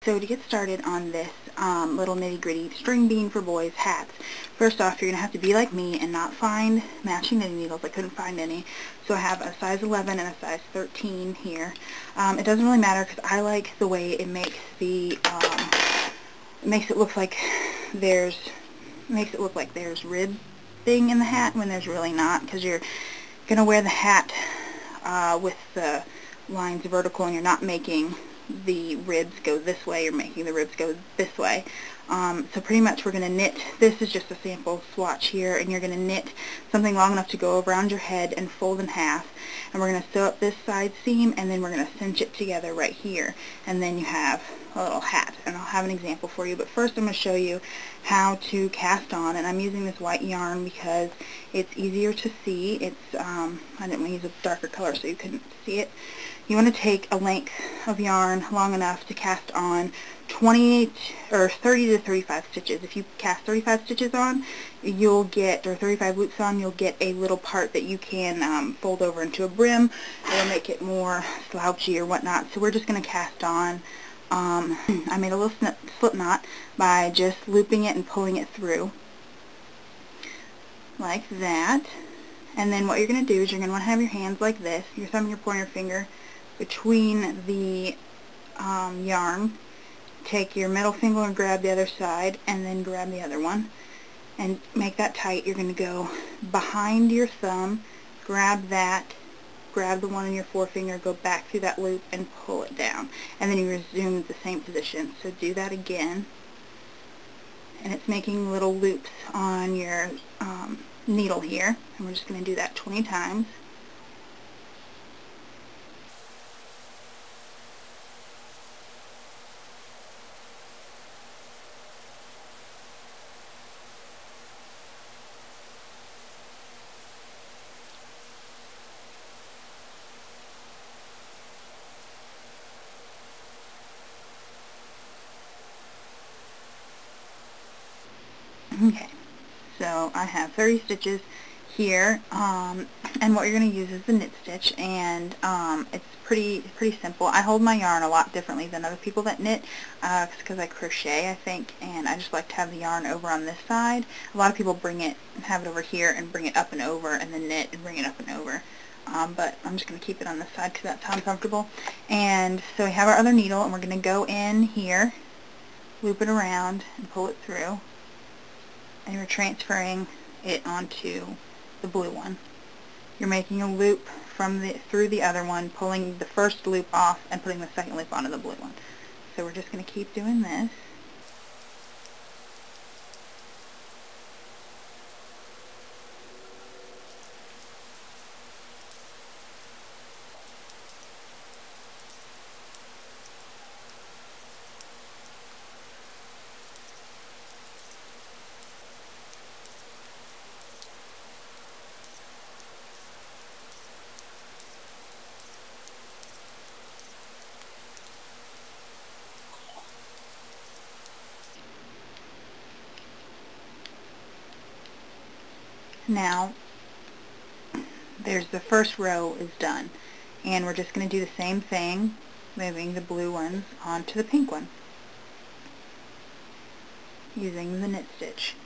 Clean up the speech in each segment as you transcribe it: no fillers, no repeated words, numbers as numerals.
So to get started on this little nitty-gritty string bean for boys hats, first off, you're going to have to be like me and not find matching knitting needles. I couldn't find any. So I have a size 11 and a size 13 here. It doesn't really matter because I like the way it makes the, it makes it look like there's ribbing in the hat when there's really not, because you're going to wear the hat with the lines vertical and you're not making the ribs go this way, you're making the ribs go this way. So pretty much we're going to knit, this is just a sample swatch here, and you're going to knit something long enough to go around your head and fold in half, and we're going to sew up this side seam, and then we're going to cinch it together right here, and then you have a little hat, and I'll have an example for you. But first I'm going to show you how to cast on, and I'm using this white yarn because it's easier to see. It's I didn't want to use a darker color so you couldn't see it. You want to take a length of yarn long enough to cast on 30 to 35 stitches. If you cast 35 stitches on, you'll get, or 35 loops on, you'll get a little part that you can fold over into a brim. It'll make it more slouchy or whatnot. So we're just going to cast on. I made a little slip knot by just looping it and pulling it through like that. And then what you're going to do is you're going to want to have your hands like this, your thumb and your pointer finger between the yarn. Take your middle finger and grab the other side, and then grab the other one and make that tight. You're going to go behind your thumb, grab that, grab the one in your forefinger, go back through that loop and pull it down, and then you resume the same position. So do that again, and it's making little loops on your needle here, and we're just going to do that 20 times. Okay, so I have 30 stitches here, and what you're going to use is the knit stitch, and it's pretty simple. I hold my yarn a lot differently than other people that knit, because I crochet, I think, and I just like to have the yarn over on this side. A lot of people have it over here and bring it up and over, and then knit and bring it up and over. But I'm just going to keep it on this side because that's how I'm comfortable. And so we have our other needle, and we're going to go in here, loop it around, and pull it through. And you're transferring it onto the blue one. You're making a loop through the other one, pulling the first loop off and putting the second loop onto the blue one. So we're just going to keep doing this. Now, there's the first row is done, and we're just going to do the same thing, moving the blue ones onto the pink one, using the knit stitch.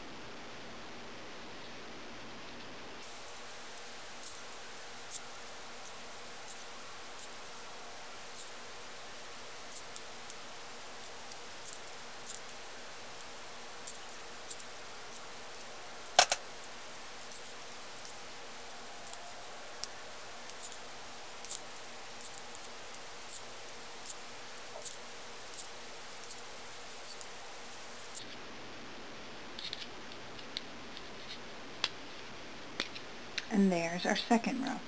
And there's our second row.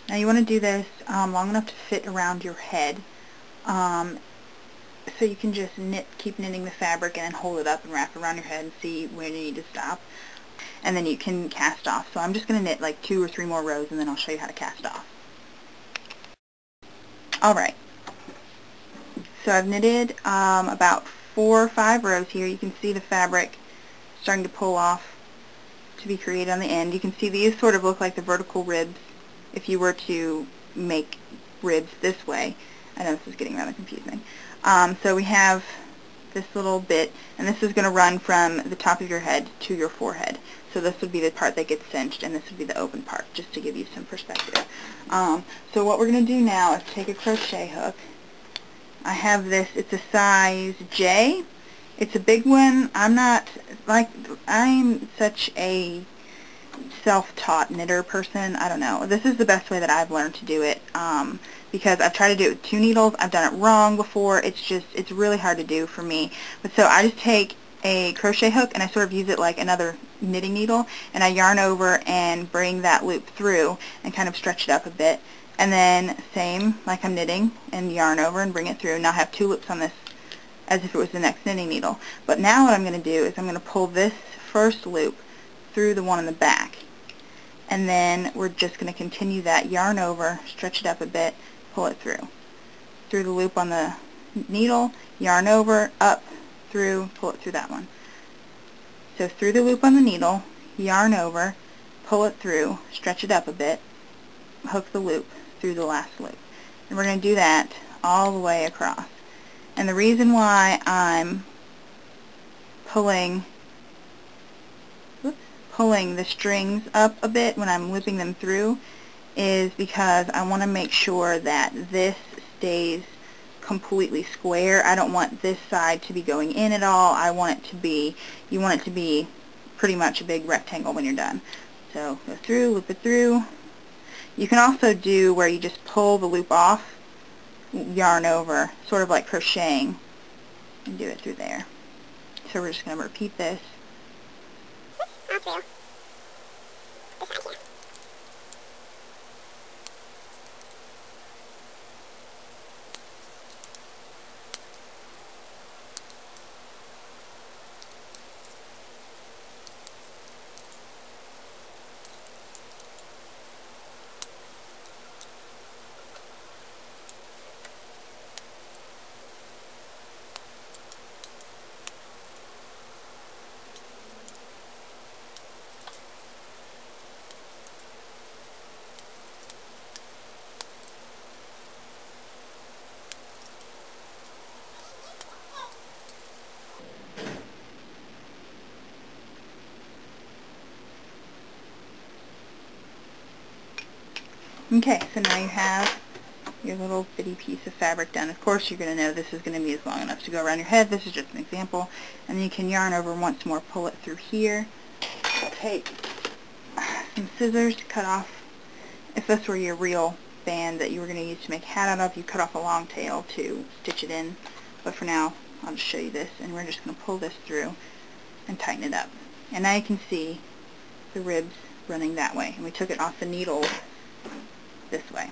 Now you want to do this long enough to fit around your head, so you can just keep knitting the fabric and then hold it up and wrap it around your head and see where you need to stop. And then you can cast off. So I'm just going to knit like 2 or 3 more rows, and then I'll show you how to cast off. Alright, so I've knitted about 4 or 5 rows here. You can see the fabric starting to pull off to be created on the end. You can see these sort of look like the vertical ribs if you were to make ribs this way. I know this is getting rather confusing. So we have this little bit, and this is going to run from the top of your head to your forehead. So this would be the part that gets cinched, and this would be the open part, just to give you some perspective. So what we're going to do now is take a crochet hook. I have this, it's a size J. It's a big one. I'm such a self-taught knitter person. I don't know. This is the best way that I've learned to do it, because I've tried to do it with 2 needles. I've done it wrong before. It's really hard to do for me. But so I just take a crochet hook and I sort of use it like another knitting needle, and I yarn over and bring that loop through and kind of stretch it up a bit. And then same, like I'm knitting, and yarn over and bring it through. Now I have 2 loops on this as if it was the next knitting needle. But now what I'm going to do is I'm going to pull this first loop through the one in the back. And then we're just going to continue that, yarn over, stretch it up a bit, pull it through. Through the loop on the needle, yarn over, up, through, pull it through that one. So through the loop on the needle, yarn over, pull it through, stretch it up a bit, hook the loop through the last loop. And we're going to do that all the way across. And the reason why I'm pulling the strings up a bit when I'm looping them through is because I want to make sure that this stays completely square. I don't want this side to be going in at all. I want it to be, you want it to be pretty much a big rectangle when you're done. So go through, loop it through. You can also do where you just pull the loop off, yarn over, sort of like crocheting, and do it through there. So we're just going to repeat this. Okay, so now you have your little bitty piece of fabric done. Of course, you're going to know this is going to be as long enough to go around your head. This is just an example. And then you can yarn over once more, pull it through here. Take some scissors to cut off, if this were your real band that you were going to use to make a hat out of, you cut off a long tail to stitch it in. But for now, I'll just show you this, and we're just going to pull this through and tighten it up. And now you can see the ribs running that way. And we took it off the needle this way.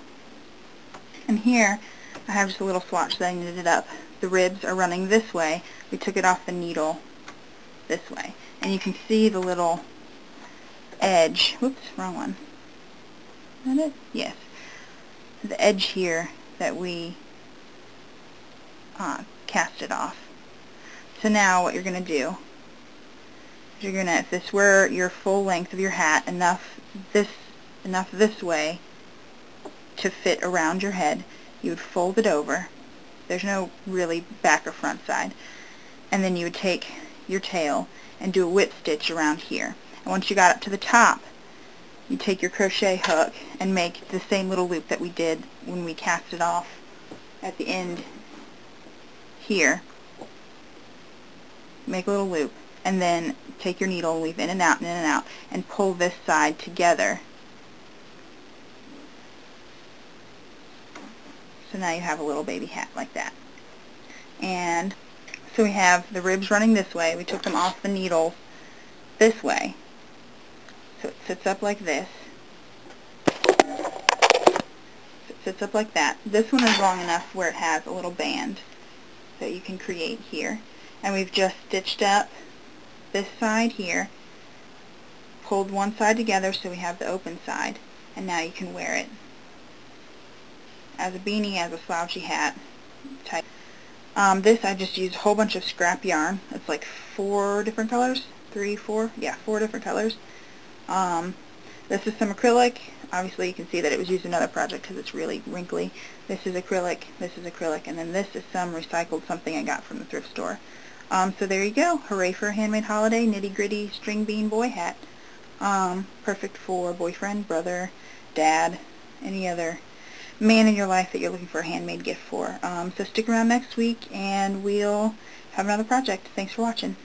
And here I have just a little swatch that I knitted up. The ribs are running this way. We took it off the needle this way. And you can see the little edge. Whoops, wrong one. Is that it? Yes. The edge here that we cast it off. So now what you're going to do is you're going to, if this were your full length of your hat, enough this way to fit around your head, you would fold it over. There's no really back or front side. And then you would take your tail and do a whip stitch around here. And once you got up to the top, you take your crochet hook and make the same little loop that we did when we cast it off at the end here. Make a little loop, and then take your needle, weave in and out, and pull this side together. So now you have a little baby hat like that. And so we have the ribs running this way. We took them off the needle this way. So it sits up like this. It sits up like that. This one is long enough where it has a little band that you can create here. And we've just stitched up this side here, pulled one side together so we have the open side, and now you can wear it as a beanie, as a slouchy hat type. This I just used a whole bunch of scrap yarn. It's like 4 different colors, 3, 4, yeah, 4 different colors. This is some acrylic. obviously you can see that it was used in another project because it's really wrinkly. This is acrylic, and then this is some recycled something I got from the thrift store. So there you go. Hooray for a handmade holiday nitty-gritty string bean boy hat. Perfect for boyfriend, brother, dad, any other man in your life that you're looking for a handmade gift for. So stick around next week and we'll have another project. Thanks for watching.